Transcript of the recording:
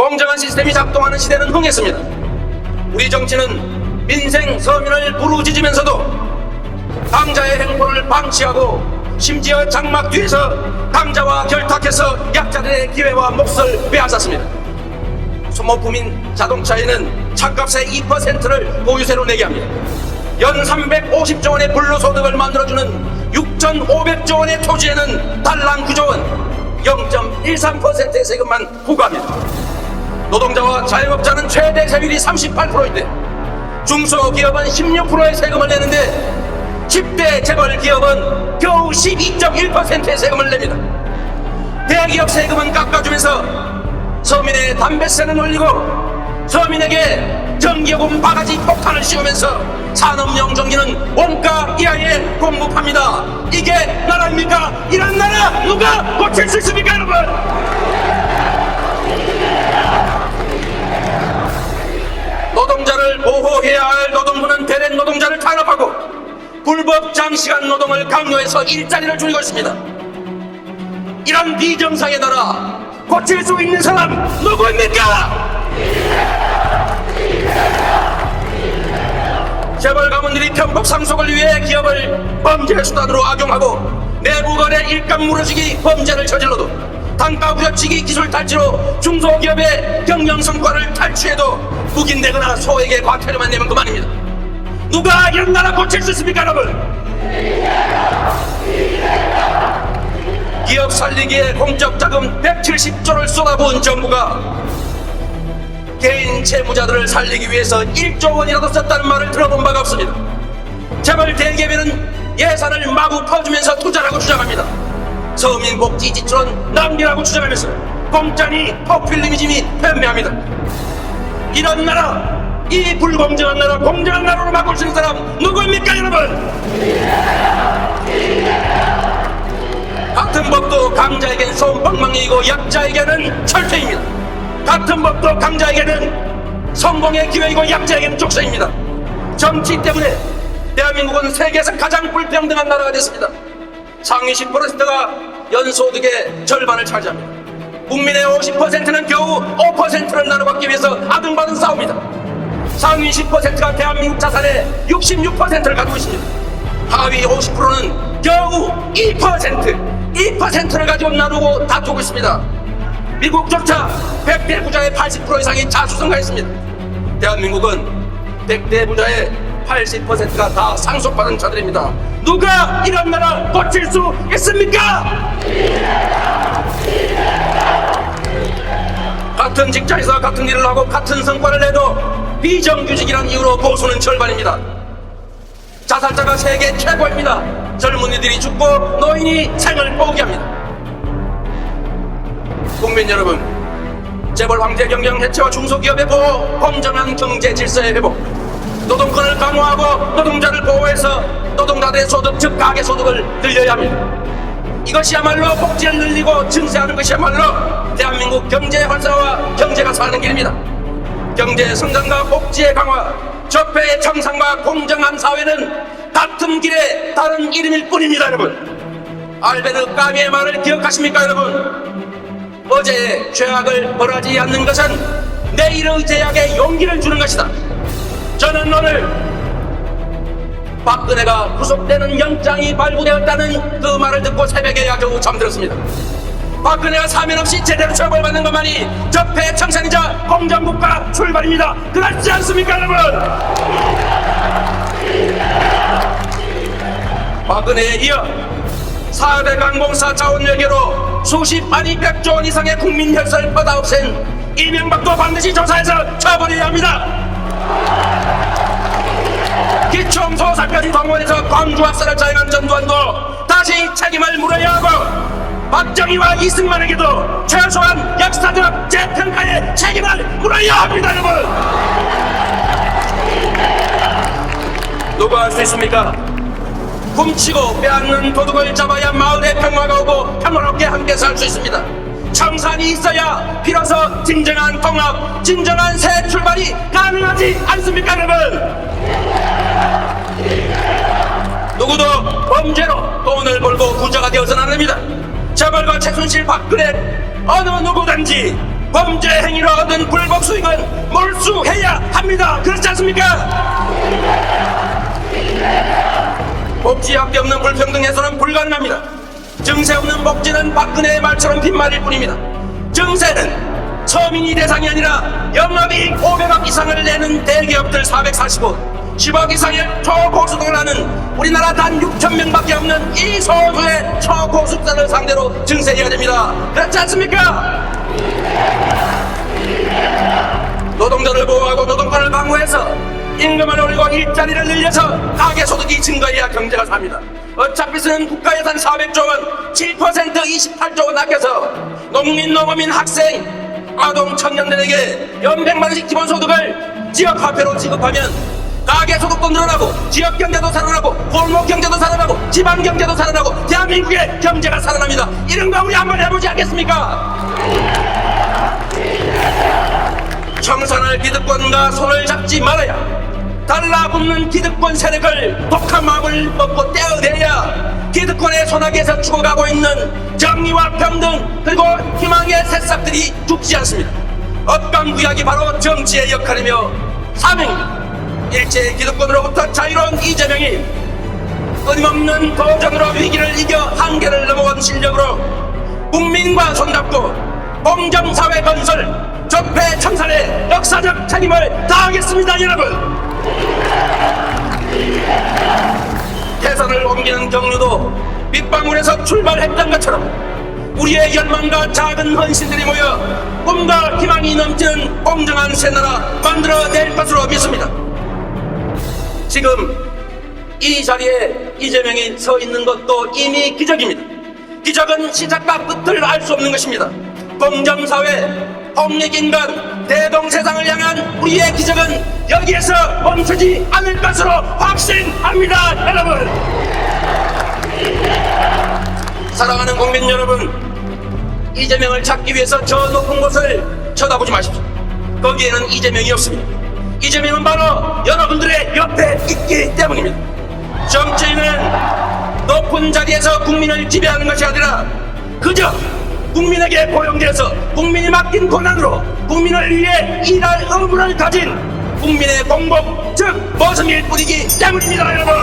공정한 시스템이 작동하는 시대는 흥했습니다. 우리 정치는 민생 서민을 부르짖으면서도 강자의 행보를 방치하고 심지어 장막 뒤에서 강자와 결탁해서 약자들의 기회와 몫을 빼앗았습니다. 소모품인 자동차에는 차값의 2%를 보유세로 내게 합니다. 연 350조 원의 불로소득을 만들어주는 6,500조 원의 토지에는 달랑 9조 원 0.13%의 세금만 부과합니다. 노동자와 자영업자는 최대 세율이 38%인데 중소기업은 16%의 세금을 내는데 10대 재벌 기업은 겨우 12.1%의 세금을 냅니다. 대기업 세금은 깎아주면서 서민의 담배세는 올리고 서민에게 전기요금 바가지 폭탄을 씌우면서 산업영정기는 원가 이하에 공급합니다. 이게 나라입니까? 이런 나라 누가 고칠 수 있습니까, 여러분? 노동자를 보호해야 할 노동부는 대래 노동자를 탄압하고 불법 장시간 노동을 강요해서 일자리를 줄이고 있습니다. 이런 비정상의 나라 고칠 수 있는 사람 누구입니까? 재벌 가문들이 편법 상속을 위해 기업을 범죄 수단으로 악용하고 내부 거래 일감 무너지기 범죄를 저질러도 단가 부여치기 기술 탈취로 중소기업의 경영 성과를 탈취해도 묵인되거나 소액의 과태료만 내면 그만입니다. 누가 이런 나라 고칠 수 있습니까, 여러분? 기업 살리기에 공적 자금 170조를 쏟아부은 정부가 개인 채무자들을 살리기 위해서 1조 원이라도 썼다는 말을 들어본 바가 없습니다. 재벌 대기업에는 예산을 마구 퍼주면서 투자라고 주장합니다. 서민복지 지출은 낭비라고 주장하면서 공짜니 포퓰리즘이 편매합니다. 이런 나라, 이 불공정한 나라 공정한 나라로 바꿀 수 있는 사람 누구입니까, 여러분? 같은 법도 강자에겐 솜방망이이고 약자에게는 철퇴입니다. 같은 법도 강자에게는 성공의 기회이고 약자에게는 족쇄입니다. 정치 때문에 대한민국은 세계에서 가장 불평등한 나라가 됐습니다. 상위 10%가 연소득의 절반을 차지합니다. 국민의 50%는 겨우 5%를 나눠받기 위해서 아등바등 싸웁니다. 상위 10%가 대한민국 자산의 66%를 가지고 있습니다. 하위 50%는 겨우 2%를 가지고 나누고 다투고 있습니다. 미국조차 100대 부자의 80% 이상이 자수성가했습니다. 대한민국은 100대 부자의 80%가 다 상속받은 자들입니다. 누가 이런 나라 고칠 수 있습니까? 같은 직장에서 같은 일을 하고 같은 성과를 내도 비정규직이라는 이유로 보수는 절반입니다. 자살자가 세계 최고입니다. 젊은이들이 죽고 노인이 생을 포기합니다. 국민 여러분, 재벌 황제 경영 해체와 중소기업의 보호, 공정한 경제 질서의 회복, 노동권을 강화하고 노동자를 보호해서 노동자들의 소득, 즉 가계소득을 늘려야 합니다. 이것이야말로 복지를 늘리고 증세하는 것이야말로 대한민국 경제 활성화와 경제가 사는 길입니다. 경제 성장과 복지의 강화, 적폐의 청산과 공정한 사회는 같은 길의 다른 이름일 뿐입니다, 여러분. 알베르 까미의 말을 기억하십니까, 여러분? 어제의 죄악을 벌하지 않는 것은 내일의 제약에 용기를 주는 것이다. 저는 오늘 박근혜가 구속되는 영장이 발부되었다는 그 말을 듣고 새벽에 야겨우 잠들었습니다. 박근혜가 사면 없이 제대로 처벌받는 것만이 적폐 청산이자 공정국가 출발입니다. 그렇지 않습니까, 여러분? 박근혜에 이어 4대 강공사 자원외교로 수십 아니 100조 원 이상의 국민 혈세를 퍼다 없앤 이명박도 반드시 조사해서 처벌해야 합니다. 기총소사까지 동원해서 광주 학살을 자행한 전두환도 다시 책임을 물어야 하고 박정희와 이승만에게도 최소한 역사적 재평가의 책임을 물어야 합니다, 여러분. 누가 할 수 있습니까? 훔치고 빼앗는 도둑을 잡아야 마을에 평화가 오고 평화롭게 함께 살 수 있습니다. 청산이 있어야 비로소 진정한 통합, 진정한 새 출발이 가능하지 않습니까, 여러분? 누구도 범죄로 돈을 벌고 부자가 되어서는 안 됩니다. 재벌과 최순실, 박근혜 어느 누구든지 범죄 행위로 얻은 불법 수익은 몰수해야 합니다. 그렇지 않습니까? 복지학계 없는 불평등 해소는 불가능합니다. 증세 없는 복지는 박근혜의 말처럼 빈말일 뿐입니다. 증세는 서민이 대상이 아니라 영업이익 500억 이상을 내는 대기업들 445, 10억 이상의 초고수득을 하는 우리나라 단 6,000명밖에 없는 이 소수의 초고수자를 상대로 증세해야 됩니다. 그렇지 않습니까? 노동자를 보호하고 노동권을 방어해서 임금을 올리고 일자리를 늘려서 가계소득이 증가해야 경제가 삽니다. 어차피 쓰는 국가예산 400조 원, 7% 28조 원 아껴서 농민, 농어민, 학생, 아동, 청년들에게 연백만 원씩 기본소득을 지역화폐로 지급하면 가계소득도 늘어나고 지역경제도 살아나고 골목경제도 살아나고 지방경제도 살아나고 대한민국의 경제가 살아납니다. 이런 거 우리 한번 해보지 않겠습니까? 청산할 기득권과 손을 잡지 말아야 달라붙는 기득권 세력을 독한 마음을 먹고 떼어내야 기득권의 소나기에서 죽어가고 있는 정의와 평등 그리고 희망의 새싹들이 죽지 않습니다. 업강구약이 바로 정치의 역할이며 사명입니다. 일제 기득권으로부터 자유로운 이재명이 끊임없는 도전으로 위기를 이겨 한계를 넘어온 실력으로 국민과 손잡고 공정사회 건설 적폐 청산의 역사적 책임을 다하겠습니다. 여러분, 대선을 옮기는 경로도 빗방울에서 출발했던 것처럼 우리의 열망과 작은 헌신들이 모여 꿈과 희망이 넘치는 공정한 새나라 만들어낼 것으로 믿습니다. 지금 이 자리에 이재명이 서 있는 것도 이미 기적입니다. 기적은 시작과 끝을 알 수 없는 것입니다. 공정사회, 독립인간, 대동세상을 향한 우리의 기적은 여기에서 멈추지 않을 것으로 확신합니다. 여러분, 사랑하는 국민 여러분, 이재명을 찾기 위해서 저 높은 곳을 쳐다보지 마십시오. 거기에는 이재명이 없습니다. 이재명은 바로 여러분들의 옆에 있기 때문입니다. 정치인은 높은 자리에서 국민을 지배하는 것이 아니라 그저 국민에게 고용되어서 국민이 맡긴 권한으로 국민을 위해 일할 의무를 가진 국민의 공복, 즉 모성일 뿐이기 때문입니다. 여러분,